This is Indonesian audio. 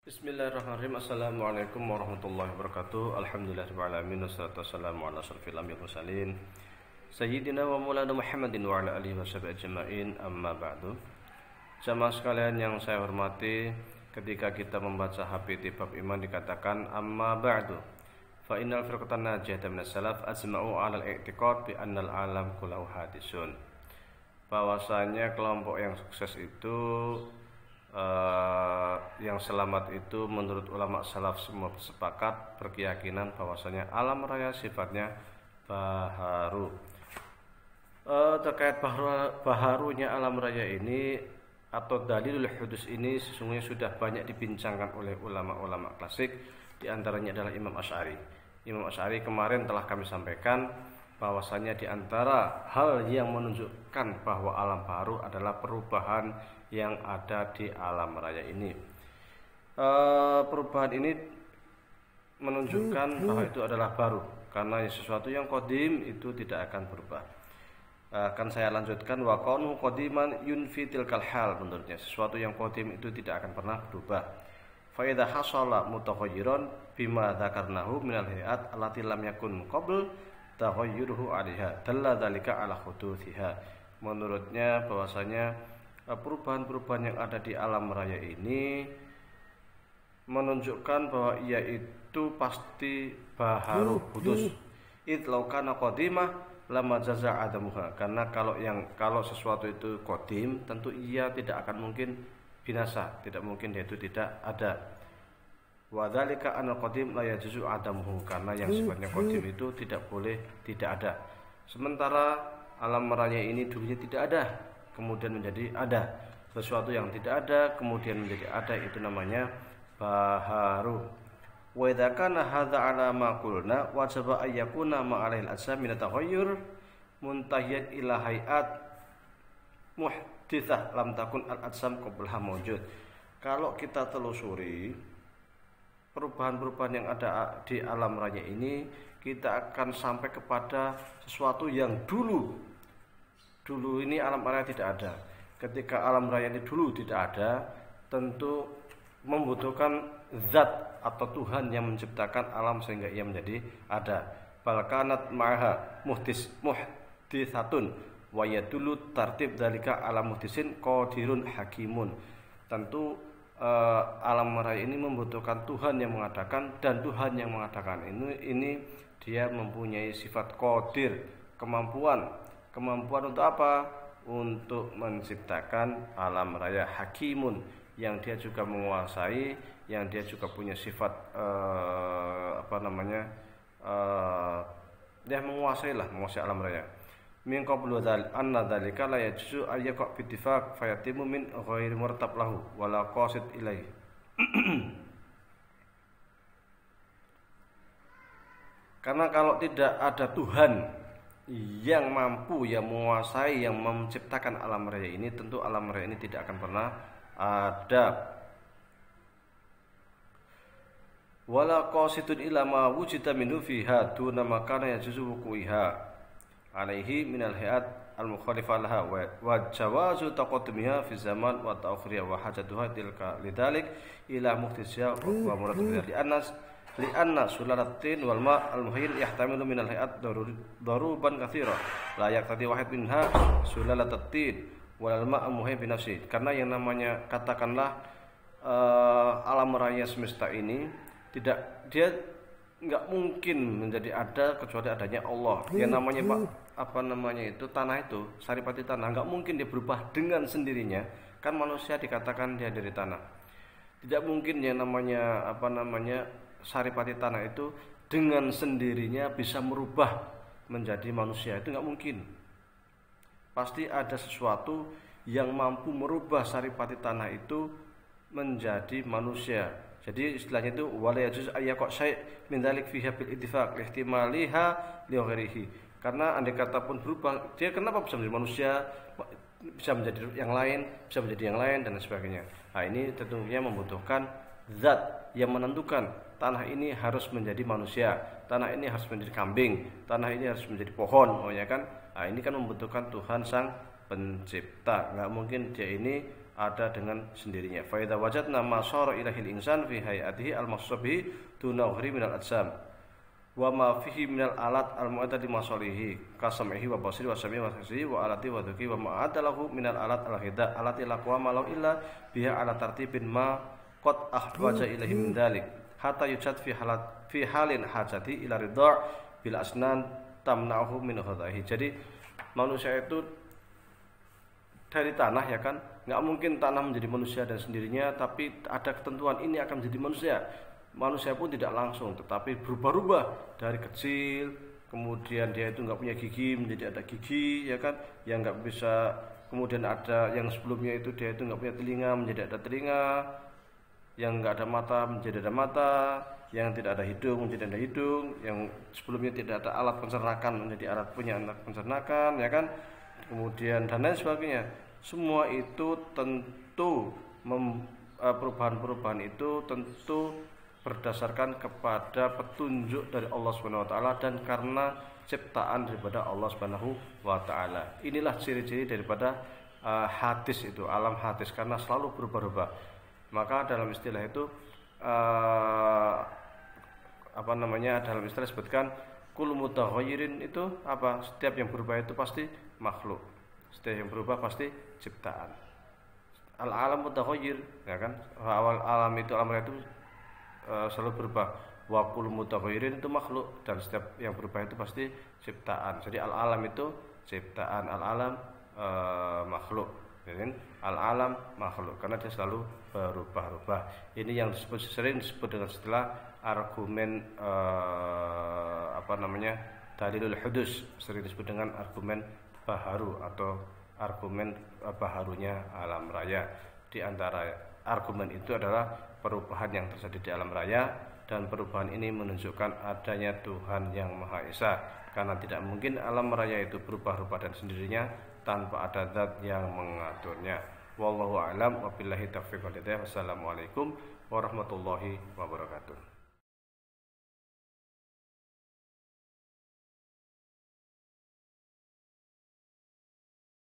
Bismillahirrahmanirrahim. Assalamualaikum warahmatullahi wabarakatuh. Alhamdulillahirrahmanirrahim. Wassalatu wassalamu ala asyrafil anbiya'i wal mursalin Sayyidina wa maulana Muhammadin wa ala alihi washabihi ajma'in. Amma ba'du. Jamaah sekalian yang saya hormati, ketika kita membaca HPT bab iman dikatakan amma ba'du fa innal firqatan najiyata minas salaf ajma'u 'alal i'tiqad bi annal alam kullu hadisun. Bahwasanya kelompok yang sukses itu yang selamat itu menurut ulama salaf semua sepakat berkeyakinan bahwasanya alam raya sifatnya baharu. Terkait baharunya alam raya ini atau dalilul hudus ini sesungguhnya sudah banyak dibincangkan oleh ulama-ulama klasik, diantaranya adalah Imam Asy'ari. Imam Asy'ari kemarin telah kami sampaikan bahwasanya di antara hal yang menunjukkan bahwa alam baharu adalah perubahan yang ada di alam raya ini. Perubahan ini menunjukkan bahwa itu adalah baru, karena sesuatu yang qadim itu tidak akan berubah. Akan saya lanjutkan, wa qaunu qadiman yunfi tilkal hal, menurutnya sesuatu yang qadim itu tidak akan pernah berubah. Fa idza hasala mutaghayyiran bima dzakarnahu minal hayat allati lam yakun qabl taghayyuruhu 'alaiha dalla dzalika 'ala huduthiha. Menurutnya bahwasanya perubahan-perubahan yang ada di alam raya ini menunjukkan bahwa ia itu pasti baharu kudus. Idlau kana qadimah lama jaza adamuha. Karena kalau sesuatu itu qadim, tentu ia tidak akan mungkin binasa, tidak mungkin dia itu tidak ada. Wa dzalika anal qadim la yajuzu adamuhu, karena yang sifatnya qadim itu tidak boleh tidak ada. Sementara alam raya ini dulunya tidak ada, kemudian menjadi ada. Sesuatu yang tidak ada kemudian menjadi ada, itu namanya baharu. Wa idza kana hadza ala ma qulna wajaba ayyakuna ma alaihi al-ajsam min at-taghayyur muntahiyan ila hayat muhditsah lam takun al-ajsam qablaha mawjud. Kalau kita telusuri perubahan-perubahan yang ada di alam raya ini, kita akan sampai kepada sesuatu yang dulu ini alam raya tidak ada. Ketika alam raya ini dulu tidak ada, tentu membutuhkan zat atau Tuhan yang menciptakan alam sehingga ia menjadi ada. Balkanat ma'aha muhditsatun wa yadullu tartib dzalika ala muhdisin qadirun hakimun. Tentu alam raya ini membutuhkan Tuhan yang mengadakan, dan Tuhan yang mengadakan ini dia mempunyai sifat qadir, kemampuan untuk apa? Untuk menciptakan alam raya. Hakimun, yang dia juga menguasai, yang dia juga punya sifat menguasai alam raya. Min qablu anna dzalika la yajuzu ayyaqa bittifaq fayatimu min ghairi murtab lahu wala qasid ilaihi. Karena kalau tidak ada Tuhan yang mampu, yang menguasai, yang menciptakan alam raya ini, tentu alam raya ini tidak akan pernah ada. Wala qasidun ila ma wujida minhu fiha duna makana yajuzu wuqu'iha alaihi minal hayat al-mukhalifah laha wa jawazu taqaddumiha fi zaman wa ta'khiriha wa hajatuha tilka lidalik ila muhtisiha wa muraddu li'anna sulalatin wal ma' al-muhayyin yahtamilu minal hayat daruban katsira la yaqtadi wahid minha sulalatatin wal ma' al-muhayyin bi nafsi. Karena yang namanya katakanlah alam raya semesta ini dia nggak mungkin menjadi ada kecuali adanya Allah. Yang namanya tanah itu, saripati tanah, nggak mungkin dia berubah dengan sendirinya. Kan manusia dikatakan dia dari tanah. Tidak mungkin yang namanya saripati tanah itu dengan sendirinya bisa merubah menjadi manusia, itu nggak mungkin. Pasti ada sesuatu yang mampu merubah saripati tanah itu menjadi manusia. Jadi istilahnya itu wala yajuz ayyaqa syai' min dzalik fiha bil ittifaq ihtimaliha li ghairihi. Karena andai kata pun berubah, dia kenapa bisa menjadi manusia, bisa menjadi yang lain, dan sebagainya. Nah, ini tentunya membutuhkan zat yang menentukan tanah ini harus menjadi manusia, tanah ini harus menjadi kambing, tanah ini harus menjadi pohon, ya kan? Nah, ini kan membutuhkan Tuhan sang pencipta. Nggak mungkin dia ini ada dengan sendirinya. Fa idza wajadna ma sara ilahil insan fi hayatihi al-maqsubi duna ghri minal ajsam wa ma fihi minal alat al-mu'addad li masalihi kasamihi wa basiri wa sami wa sisi wa alati wa dhuki wa ma'adalahu minal alat al-ghida alati laqwa ma law illa biha ala tartibin ma qad ahwaja ilaihi min dzalik hatta yujad fi halin hajati ila ridha' bil asnan tamna'uhu min ghadaihi. Jadi manusia itu dari tanah, ya kan, nggak mungkin tanah menjadi manusia dan sendirinya, tapi ada ketentuan ini akan menjadi manusia. Manusia pun tidak langsung, tetapi berubah-ubah dari kecil, kemudian dia itu nggak punya gigi menjadi ada gigi, ya kan, yang nggak bisa, kemudian ada yang sebelumnya itu dia itu nggak punya telinga menjadi ada telinga, yang nggak ada mata menjadi ada mata, yang tidak ada hidung menjadi ada hidung, yang sebelumnya tidak ada alat pencernakan menjadi alat punya alat pencernakan, ya kan, kemudian dan lain sebagainya. Semua itu tentu perubahan-perubahan itu tentu berdasarkan kepada petunjuk dari Allah Subhanahu wa taala dan karena ciptaan daripada Allah Subhanahu wa taala. Inilah ciri-ciri daripada hadis itu, alam hadis, karena selalu berubah-ubah. Maka dalam istilah itu dalam istilah disebutkan kullu mutaghayyirin itu apa? Setiap yang berubah itu pasti makhluk. Setiap yang berubah pasti ciptaan. Al-alam mutaghayyir, ya kan? Awal alam itu, alam itu selalu berubah. Wa kullu mutaghayyirin itu makhluk, dan setiap yang berubah itu pasti ciptaan. Jadi al-alam itu ciptaan, al-alam makhluk. Jadi al-alam makhluk karena dia selalu berubah-ubah. Ini yang sering disebut dengan istilah argumen dalilul hudus, sering disebut dengan argumen baharu atau argumen baharunya alam raya. Di antara argumen itu adalah perubahan yang terjadi di alam raya, dan perubahan ini menunjukkan adanya Tuhan yang Maha Esa, karena tidak mungkin alam raya itu berubah-ubah dan sendirinya tanpa ada zat yang mengaturnya. Wallahu a'lam wa billahi taufiq wal hidayah. Wassalamualaikum warahmatullahi wabarakatuh.